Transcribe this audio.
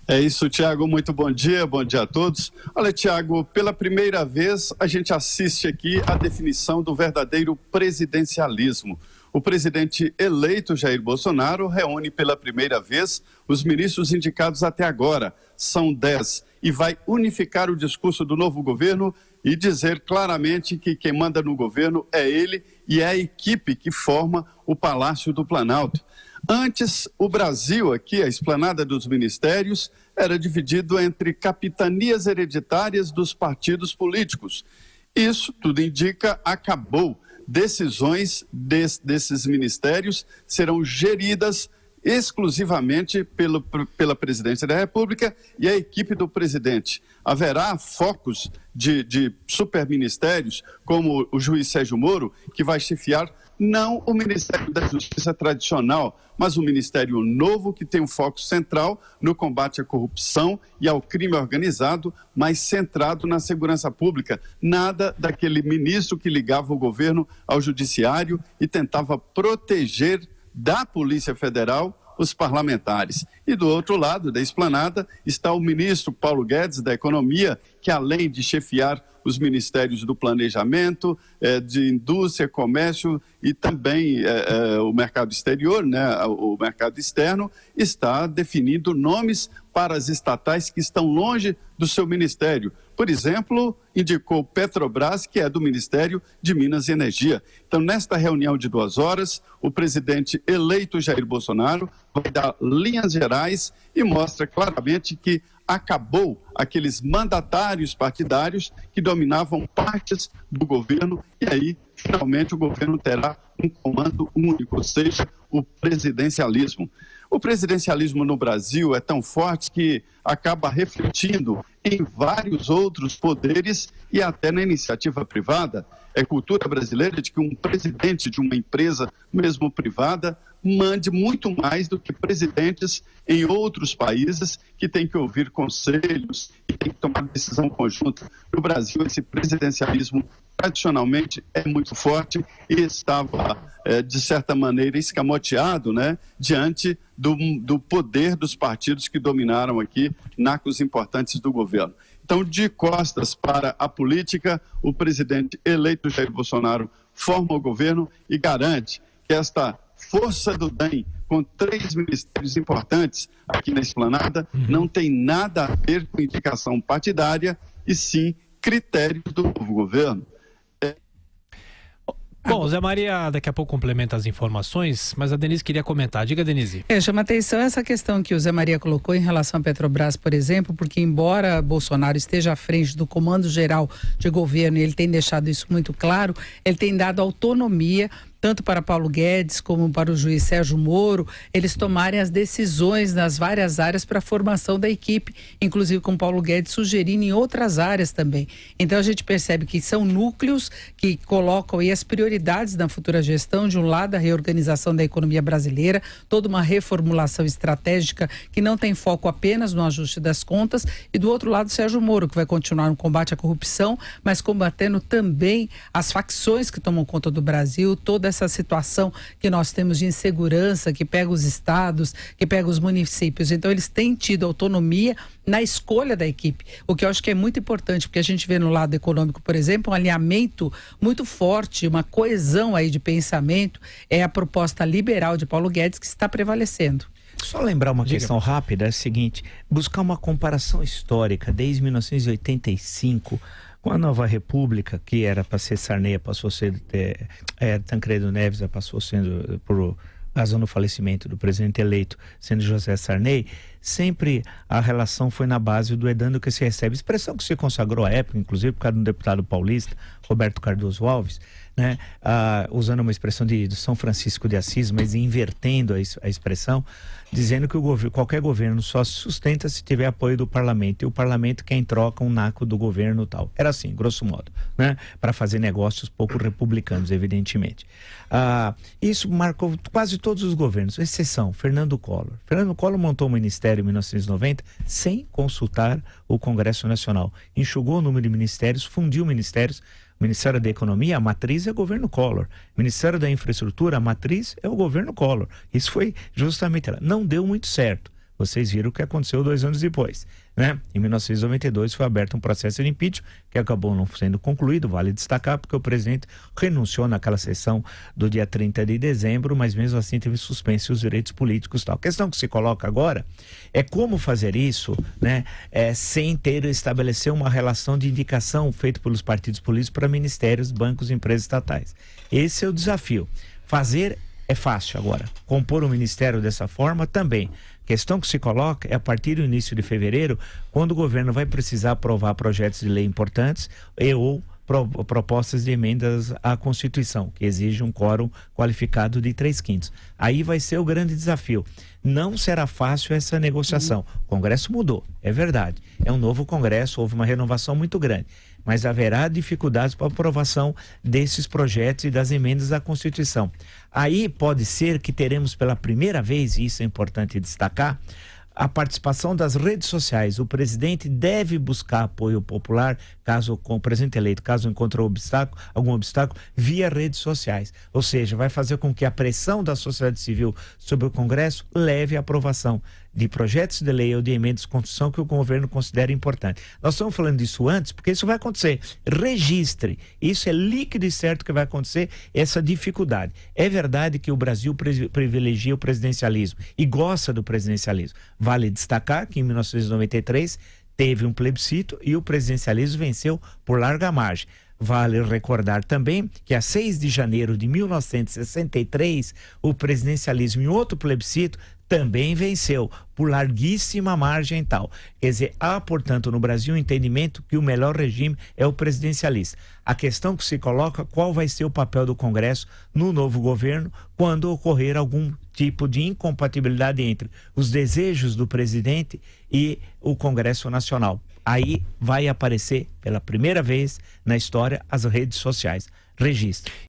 É isso, Tiago, muito bom dia a todos. Olha, Tiago, pela primeira vez a gente assiste aqui a definição do verdadeiro presidencialismo. O presidente eleito Jair Bolsonaro reúne pela primeira vez os ministros indicados até agora, são 10, e vai unificar o discurso do novo governo e dizer claramente que quem manda no governo é ele e é a equipe que forma o Palácio do Planalto. Antes, o Brasil, aqui, a esplanada dos ministérios, era dividido entre capitanias hereditárias dos partidos políticos. Isso, tudo indica, acabou. Decisões desses ministérios serão geridas exclusivamente pela Presidência da República e a equipe do presidente. Haverá focos de superministérios, como o juiz Sérgio Moro, que vai chefiar não o Ministério da Justiça tradicional, mas um ministério novo que tem um foco central no combate à corrupção e ao crime organizado, mas centrado na segurança pública. Nada daquele ministro que ligava o governo ao judiciário e tentava proteger da Polícia Federal os parlamentares. E do outro lado da esplanada está o ministro Paulo Guedes da Economia, que além de chefiar os ministérios do planejamento, de indústria, comércio e também o mercado exterior, né, o mercado externo, está definindo nomes para as estatais que estão longe do seu ministério. Por exemplo, indicou Petrobras, que é do Ministério de Minas e Energia. Então, nesta reunião de 2 horas, o presidente eleito Jair Bolsonaro vai dar linhas gerais e mostra claramente que acabou aqueles mandatários partidários que dominavam partes do governo e aí, finalmente, o governo terá um comando único, ou seja, o presidencialismo. O presidencialismo no Brasil é tão forte que acaba refletindo em vários outros poderes e até na iniciativa privada. É cultura brasileira de que um presidente de uma empresa, mesmo privada, mande muito mais do que presidentes em outros países que têm que ouvir conselhos e têm que tomar decisão conjunta. No Brasil, esse presidencialismo tradicionalmente é muito forte e estava, de certa maneira, escamoteado, né, diante do poder dos partidos que dominaram aqui nacos importantes do governo. Então, de costas para a política, o presidente eleito Jair Bolsonaro forma o governo e garante que esta força do DEM, com 3 ministérios importantes aqui na esplanada, não tem nada a ver com indicação partidária, e sim critérios do novo governo. Bom, Zé Maria daqui a pouco complementa as informações, mas a Denise queria comentar. Diga, Denise. Chama atenção essa questão que o Zé Maria colocou em relação à Petrobras, por exemplo, porque embora Bolsonaro esteja à frente do comando geral de governo, e ele tem deixado isso muito claro, ele tem dado autonomia tanto para Paulo Guedes como para o juiz Sérgio Moro, eles tomarem as decisões nas várias áreas para a formação da equipe, inclusive com Paulo Guedes sugerindo em outras áreas também. Então a gente percebe que são núcleos que colocam aí as prioridades na futura gestão, de um lado a reorganização da economia brasileira, toda uma reformulação estratégica que não tem foco apenas no ajuste das contas, e do outro lado Sérgio Moro, que vai continuar no combate à corrupção, mas combatendo também as facções que tomam conta do Brasil, toda essa situação que nós temos de insegurança, que pega os estados, que pega os municípios. Então eles têm tido autonomia na escolha da equipe, o que eu acho que é muito importante, porque a gente vê no lado econômico, por exemplo, um alinhamento muito forte, uma coesão aí de pensamento, é a proposta liberal de Paulo Guedes que está prevalecendo. Só lembrar uma questão rápida, é a seguinte, buscar uma comparação histórica, desde 1985, com a Nova República, que era para ser Sarney, passou a ser Tancredo Neves, passou sendo, por razão do falecimento do presidente eleito, sendo José Sarney, sempre a relação foi na base do edando que se recebe. Expressão que se consagrou à época, inclusive por causa de um deputado paulista, Roberto Cardoso Alves, né, usando uma expressão de São Francisco de Assis, mas invertendo a expressão, dizendo que qualquer governo só se sustenta se tiver apoio do parlamento, e o parlamento quem troca um naco do governo tal. Era assim, grosso modo, né, para fazer negócios pouco republicanos, evidentemente. Isso marcou quase todos os governos, exceção Fernando Collor. Fernando Collor montou o ministério em 1990 sem consultar o Congresso Nacional. Enxugou o número de ministérios, fundiu ministérios. Ministério da Economia, a matriz é o governo Collor. Ministério da Infraestrutura, a matriz é o governo Collor. Isso foi justamente ela. Não deu muito certo, Vocês viram o que aconteceu 2 anos depois, né? Em 1992 foi aberto um processo de impeachment que acabou não sendo concluído, vale destacar, porque o presidente renunciou naquela sessão do dia 30 de dezembro, mas mesmo assim teve suspenso os direitos políticos e tal. A questão que se coloca agora é como fazer isso, né, sem estabelecer uma relação de indicação feita pelos partidos políticos para ministérios, bancos e empresas estatais. Esse é o desafio. Fazer é fácil agora. Compor um ministério dessa forma também. A questão que se coloca é a partir do início de fevereiro, quando o governo vai precisar aprovar projetos de lei importantes ou propostas de emendas à Constituição, que exige um quórum qualificado de 3/5. Aí vai ser o grande desafio. Não será fácil essa negociação. O Congresso mudou, é verdade. É um novo Congresso, houve uma renovação muito grande. Mas haverá dificuldades para a aprovação desses projetos e das emendas à Constituição. Aí pode ser que teremos pela primeira vez, e isso é importante destacar, a participação das redes sociais. O presidente deve buscar apoio popular, com o presidente eleito, caso encontre algum obstáculo, via redes sociais. Ou seja, vai fazer com que a pressão da sociedade civil sobre o Congresso leve à aprovação de projetos de lei ou de emendas de Constituição que o governo considera importante. Nós estamos falando disso antes, porque isso vai acontecer. Registre. Isso é líquido e certo que vai acontecer, essa dificuldade. É verdade que o Brasil privilegia o presidencialismo e gosta do presidencialismo. Vale destacar que em 1993 teve um plebiscito e o presidencialismo venceu por larga margem. Vale recordar também que a 6 de janeiro de 1963, o presidencialismo em outro plebiscito também venceu por larguíssima margem e tal. Quer dizer, há, portanto, no Brasil um entendimento que o melhor regime é o presidencialista. A questão que se coloca, qual vai ser o papel do Congresso no novo governo quando ocorrer algum tipo de incompatibilidade entre os desejos do presidente e o Congresso Nacional. Aí vai aparecer pela primeira vez na história as redes sociais. Registre.